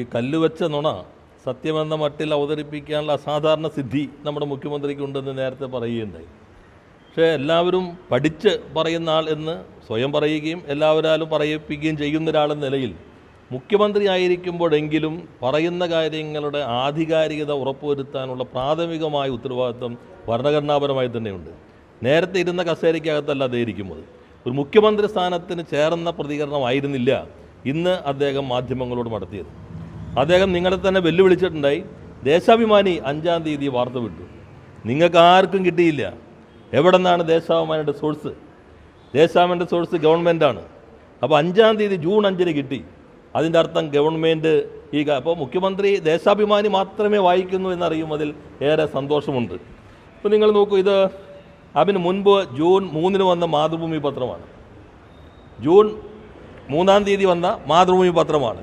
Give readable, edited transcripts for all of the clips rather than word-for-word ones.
ഈ കല്ലുവെച്ച നുണ സത്യമെന്ന മട്ടിൽ അവതരിപ്പിക്കാനുള്ള അസാധാരണ സിദ്ധി നമ്മുടെ മുഖ്യമന്ത്രിക്കുണ്ടെന്ന് നേരത്തെ പറയുകയുണ്ടായി. പക്ഷേ എല്ലാവരും പഠിച്ച് പറയുന്ന ആൾ എന്ന് സ്വയം പറയുകയും എല്ലാവരാലും പറയിപ്പിക്കുകയും ചെയ്യുന്ന ഒരാളെന്ന നിലയിൽ മുഖ്യമന്ത്രി ആയിരിക്കുമ്പോഴെങ്കിലും പറയുന്ന കാര്യങ്ങളുടെ ആധികാരികത ഉറപ്പുവരുത്താനുള്ള പ്രാഥമികമായ ഉത്തരവാദിത്വം ഭരണഘടനാപരമായി തന്നെയുണ്ട്. നേരത്തെ ഇരുന്ന കസേരയ്ക്കകത്തല്ല അദ്ദേഹം ഇരിക്കുന്നത്. ഒരു മുഖ്യമന്ത്രി സ്ഥാനത്തിന് ചേർന്ന പ്രതികരണമായിരുന്നില്ല ഇന്ന് അദ്ദേഹം മാധ്യമങ്ങളോട് നടത്തിയത്. അദ്ദേഹം നിങ്ങളെ തന്നെ വെല്ലുവിളിച്ചിട്ടുണ്ടായി. ദേശാഭിമാനി 5-ാം തീയതി വാർത്ത വിട്ടു. നിങ്ങൾക്ക് ആർക്കും കിട്ടിയില്ല. എവിടെ നിന്നാണ് ദേശാഭിമാനിയുടെ സോഴ്സ്? ദേശാഭിമാനിയുടെ സോഴ്സ് ഗവൺമെൻറ്റാണ്. അപ്പോൾ 5-ാം തീയതി ജൂൺ 5-ന് കിട്ടി. അതിൻ്റെ അർത്ഥം ഗവൺമെൻറ് അപ്പോൾ മുഖ്യമന്ത്രി ദേശാഭിമാനി മാത്രമേ വായിക്കുന്നു എന്നറിയുന്നതിൽ ഏറെ സന്തോഷമുണ്ട്. ഇപ്പോൾ നിങ്ങൾ നോക്കൂ, ഇത് അതിന് മുൻപ് ജൂൺ 3-ന് വന്ന മാതൃഭൂമി പത്രമാണ്. ജൂൺ 3-ാം തീയതി വന്ന മാതൃഭൂമി പത്രമാണ്.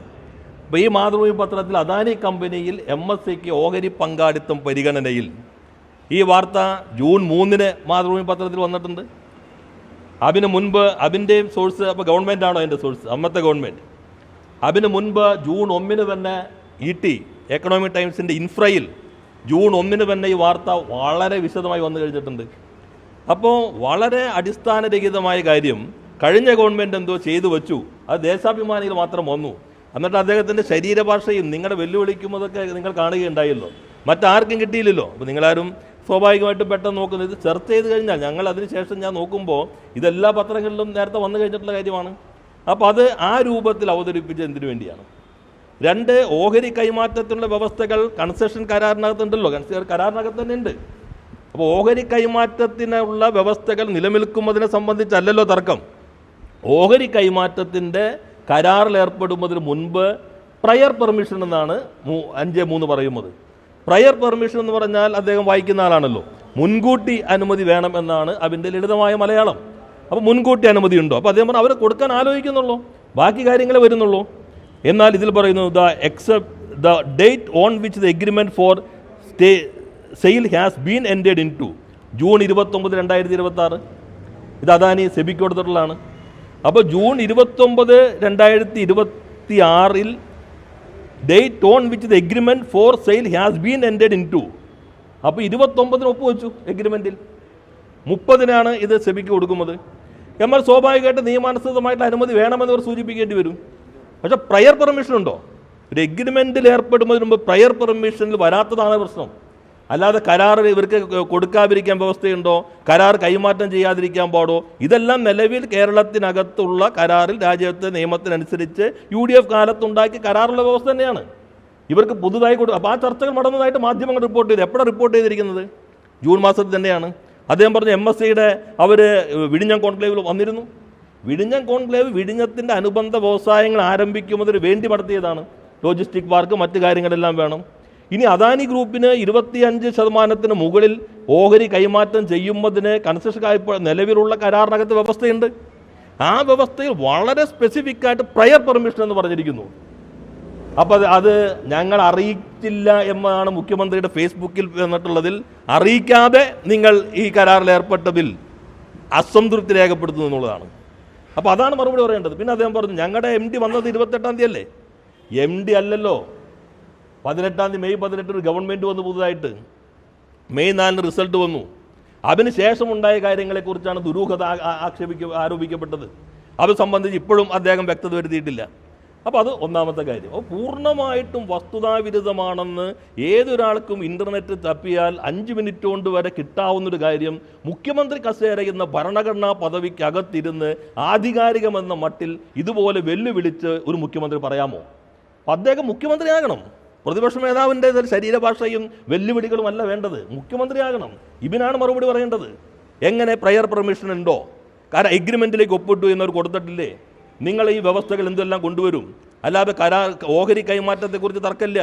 അപ്പോൾ ഈ മാതൃഭൂമി പത്രത്തിൽ അദാനി കമ്പനിയിൽ MSCക്ക് ഓഹരി പങ്കാളിത്തം പരിഗണനയിൽ ഈ വാർത്ത ജൂൺ 3-ന് മാതൃഭൂമി പത്രത്തിൽ വന്നിട്ടുണ്ട്. അതിന് മുൻപ് അതിൻ്റെയും സോഴ്സ് അപ്പോൾ ഗവൺമെൻറ്റാണോ അതിൻ്റെ സോഴ്സ്? അന്നത്തെ ഗവൺമെൻറ്. അതിന് മുൻപ് ജൂൺ 1-ന് തന്നെ ET എക്കണോമിക് ടൈംസിൻ്റെ ഇൻഫ്രയിൽ ജൂൺ 1-ന് തന്നെ ഈ വാർത്ത വളരെ വിശദമായി വന്നു കഴിഞ്ഞിട്ടുണ്ട്. അപ്പോൾ വളരെ അടിസ്ഥാനരഹിതമായ കാര്യം കഴിഞ്ഞ ഗവൺമെൻറ് എന്തോ ചെയ്തു വെച്ചു, അത് ദേശാഭിമാനിയിൽ മാത്രം വന്നു. എന്നിട്ട് അദ്ദേഹത്തിൻ്റെ ശരീരഭാഷയും നിങ്ങളുടെ വെല്ലുവിളിക്കുമ്പോഴൊക്കെ നിങ്ങൾ കാണുകയുണ്ടായല്ലോ. മറ്റാർക്കും കിട്ടിയില്ലല്ലോ. അപ്പോൾ നിങ്ങളാരും സ്വാഭാവികമായിട്ടും പെട്ടെന്ന് നോക്കുന്നത് ഇത് ചർച്ച ചെയ്ത് കഴിഞ്ഞാൽ ഞങ്ങൾ അതിനുശേഷം ഞാൻ നോക്കുമ്പോൾ ഇതെല്ലാ പത്രങ്ങളിലും നേരത്തെ വന്നു കഴിഞ്ഞിട്ടുള്ള കാര്യമാണ്. അപ്പോൾ അത് ആ രൂപത്തിൽ അവതരിപ്പിച്ച് എന്തിനു വേണ്ടിയാണ്? 2, ഓഹരി കൈമാറ്റത്തിനുള്ള വ്യവസ്ഥകൾ കൺസെഷൻ കരാറിനകത്തുണ്ടല്ലോ. കരാറിനകത്ത് തന്നെ ഉണ്ട്. അപ്പോൾ ഓഹരി കൈമാറ്റത്തിനുള്ള വ്യവസ്ഥകൾ നിലനിൽക്കുന്നതിനെ സംബന്ധിച്ചല്ലല്ലോ തർക്കം. ഓഹരി കൈമാറ്റത്തിൻ്റെ കരാറിൽ ഏർപ്പെടുന്നതിന് മുൻപ് പ്രയർ പെർമിഷൻ എന്നാണ് 5(3) പറയുന്നത്. പ്രയർ പെർമിഷൻ എന്ന് പറഞ്ഞാൽ അദ്ദേഹം വായിക്കുന്ന ആളാണല്ലോ. മുൻകൂട്ടി അനുമതി വേണം എന്നാണ് അതിൻ്റെ ലളിതമായ മലയാളം. അപ്പോൾ മുൻകൂട്ടി അനുമതി ഉണ്ടോ? അപ്പോൾ അദ്ദേഹം അവർ കൊടുക്കാൻ ആലോചിക്കുന്നുള്ളൂ, ബാക്കി കാര്യങ്ങളെ വരുന്നുള്ളൂ. എന്നാൽ ഇതിൽ പറയുന്നു the date on which the agreement for sale has been entered into June 29, 2026. ഇത് അദാനി സെബിക്ക് കൊടുത്തിട്ടുള്ളതാണ്. അപ്പോൾ June 29, 2026 date on which the agreement for sale has been entered into. അപ്പോൾ 29-ന് ഒപ്പുവെച്ചു എഗ്രിമെൻറ്റിൽ. 30-നാണ് ഇത് സെബിക്ക് കൊടുക്കുന്നത്. എന്നാൽ സ്വാഭാവികമായിട്ട് നിയമാനുസൃതമായിട്ടുള്ള അനുമതി വേണമെന്നവർ സൂചിപ്പിക്കേണ്ടി വരും. പക്ഷേ പ്രയർ പെർമിഷൻ ഉണ്ടോ? ഒരു എഗ്രിമെൻറ്റിൽ ഏർപ്പെടുന്നതിന് മുമ്പ് പ്രയർ പെർമിഷനിൽ വരാത്തതാണ് പ്രശ്നം. അല്ലാതെ കരാർ ഇവർക്ക് കൊടുക്കാതിരിക്കാൻ വ്യവസ്ഥയുണ്ടോ? കരാർ കൈമാറ്റം ചെയ്യാതിരിക്കാൻ പാടോ? ഇതെല്ലാം നിലവിൽ കേരളത്തിനകത്തുള്ള കരാറിൽ രാജ്യത്തെ നിയമത്തിനനുസരിച്ച് UDF കാലത്തുണ്ടാക്കിയ കരാറുള്ള വ്യവസ്ഥ തന്നെയാണ്. ഇവർക്ക് പുതുതായി അപ്പോൾ ആ ചർച്ചകൾ നടന്നതായിട്ട് മാധ്യമങ്ങൾ റിപ്പോർട്ട് ചെയ്തു. എപ്പോഴാണ് റിപ്പോർട്ട് ചെയ്തിരിക്കുന്നത്? ജൂൺ മാസത്തിൽ തന്നെയാണ്. അദ്ദേഹം പറഞ്ഞു MSCയുടെ അവർ വിഴിഞ്ഞം കോൺക്ലേവിൽ വന്നിരുന്നു. വിഴിഞ്ഞം കോൺക്ലേവ് വിഴിഞ്ഞത്തിൻ്റെ അനുബന്ധ വ്യവസായങ്ങൾ ആരംഭിക്കുന്നതിന് വേണ്ടി നടത്തിയതാണ്. ലോജിസ്റ്റിക് പാർക്ക് മറ്റു കാര്യങ്ങളെല്ലാം വേണം. ഇനി അദാനി ഗ്രൂപ്പിന് 25% മുകളിൽ ഓഹരി കൈമാറ്റം ചെയ്യുന്നതിന് കൺസെഷൻ നിലവിലുള്ള കരാറിനകത്ത് വ്യവസ്ഥയുണ്ട്. ആ വ്യവസ്ഥയിൽ വളരെ സ്പെസിഫിക്കായിട്ട് പ്രയർ പെർമിഷൻ എന്ന് പറഞ്ഞിരിക്കുന്നു. അപ്പോൾ അത് ഞങ്ങൾ അറിയിച്ചില്ല എന്നാണ് മുഖ്യമന്ത്രിയുടെ ഫേസ്ബുക്കിൽ വന്നിട്ടുള്ളതിൽ. അറിയിക്കാതെ നിങ്ങൾ ഈ കരാറിൽ ഏർപ്പെട്ടതിൽ അസംതൃപ്തി രേഖപ്പെടുത്തുന്നു എന്നുള്ളതാണ്. അപ്പോൾ അതാണ് മറുപടി പറയേണ്ടത്. പിന്നെ അദ്ദേഹം പറഞ്ഞു ഞങ്ങളുടെ MD വന്നത് 28-ാം തീയതി അല്ലേ? MD അല്ലല്ലോ. 18-ാം തീയതി മെയ് 18 ഗവൺമെൻറ് വന്നു പുതുതായിട്ട്. മെയ് 4-ന് റിസൾട്ട് വന്നു. അതിന് ശേഷമുണ്ടായ കാര്യങ്ങളെക്കുറിച്ചാണ് ദുരൂഹത ആരോപിക്കപ്പെട്ടത്. അത് സംബന്ധിച്ച് ഇപ്പോഴും അദ്ദേഹം വ്യക്തത വരുത്തിയിട്ടില്ല. അപ്പോൾ അത് ഒന്നാമത്തെ കാര്യം. അപ്പോൾ പൂർണ്ണമായിട്ടും വസ്തുതാവിരുദ്ധമാണെന്ന് ഏതൊരാൾക്കും ഇൻ്റർനെറ്റ് തപ്പിയാൽ 5 മിനിറ്റ് കൊണ്ട് വരെ കിട്ടാവുന്നൊരു കാര്യം മുഖ്യമന്ത്രി കസേര എന്ന ഭരണഘടനാ പദവിക്കകത്തിരുന്ന് ആധികാരികമെന്ന മട്ടിൽ ഇതുപോലെ വെല്ലുവിളിച്ച് ഒരു മുഖ്യമന്ത്രി പറയാമോ? അദ്ദേഹം മുഖ്യമന്ത്രിയാകണം. പ്രതിപക്ഷ നേതാവിൻ്റെ ശരീരഭാഷയും വെല്ലുവിളികളും അല്ല വേണ്ടത്. മുഖ്യമന്ത്രിയാകണം. ഇതിനാണ് മറുപടി പറയേണ്ടത്. എങ്ങനെ പ്രയർ പെർമിഷൻ ഉണ്ടോ? കാരണം എഗ്രിമെൻറ്റിലേക്ക് ഒപ്പിട്ടു എന്നവർ കൊടുത്തിട്ടില്ലേ? നിങ്ങൾ ഈ വ്യവസ്ഥകൾ എന്തെല്ലാം കൊണ്ടുവരും. അല്ലാതെ ഓഹരി കൈമാറ്റത്തെക്കുറിച്ച് തർക്കമില്ല.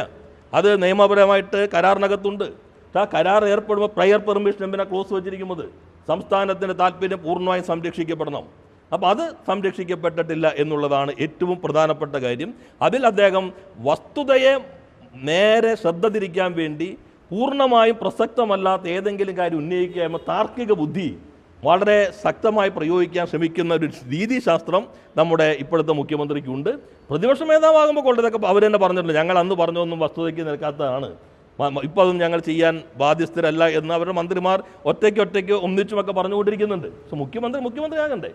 അത് നിയമപരമായിട്ട് കരാറിനകത്തുണ്ട്. ആ കരാർ ഏർപ്പെടുമ്പോൾ പ്രയർ പെർമിഷൻ എന്തിനാ ക്ലോസ് വെച്ചിരിക്കുന്നത്? സംസ്ഥാനത്തിൻ്റെ താല്പര്യം പൂർണ്ണമായും സംരക്ഷിക്കപ്പെടണം. അപ്പോൾ അത് സംരക്ഷിക്കപ്പെട്ടിട്ടില്ല എന്നുള്ളതാണ് ഏറ്റവും പ്രധാനപ്പെട്ട കാര്യം. അതിൽ അദ്ദേഹം വസ്തുതയെ നേരെ ശ്രദ്ധ തിരിക്കാൻ വേണ്ടി പൂർണ്ണമായും പ്രസക്തമല്ലാത്ത ഏതെങ്കിലും കാര്യം ഉന്നയിക്കുക എന്ന താർക്കിക ബുദ്ധി വളരെ ശക്തമായി പ്രയോഗിക്കാൻ ശ്രമിക്കുന്ന ഒരു രീതിശാസ്ത്രം നമ്മുടെ ഇപ്പോഴത്തെ മുഖ്യമന്ത്രിക്കുണ്ട്. പ്രതിപക്ഷ മേധാവാകുമ്പോൾ കൊണ്ടതൊക്കെ അവർ തന്നെ പറഞ്ഞിട്ടുണ്ട്, ഞങ്ങൾ അന്ന് പറഞ്ഞൊന്നും വസ്തുതയ്ക്ക് നിൽക്കാത്തതാണ്, ഇപ്പോൾ അതും ഞങ്ങൾ ചെയ്യാൻ ബാധ്യസ്ഥരല്ല എന്ന് അവരുടെ മന്ത്രിമാർ ഒറ്റയ്ക്ക് ഒന്നിച്ചുമൊക്കെ പറഞ്ഞുകൊണ്ടിരിക്കുന്നുണ്ട്. സോ മുഖ്യമന്ത്രി ആകണ്ടേ?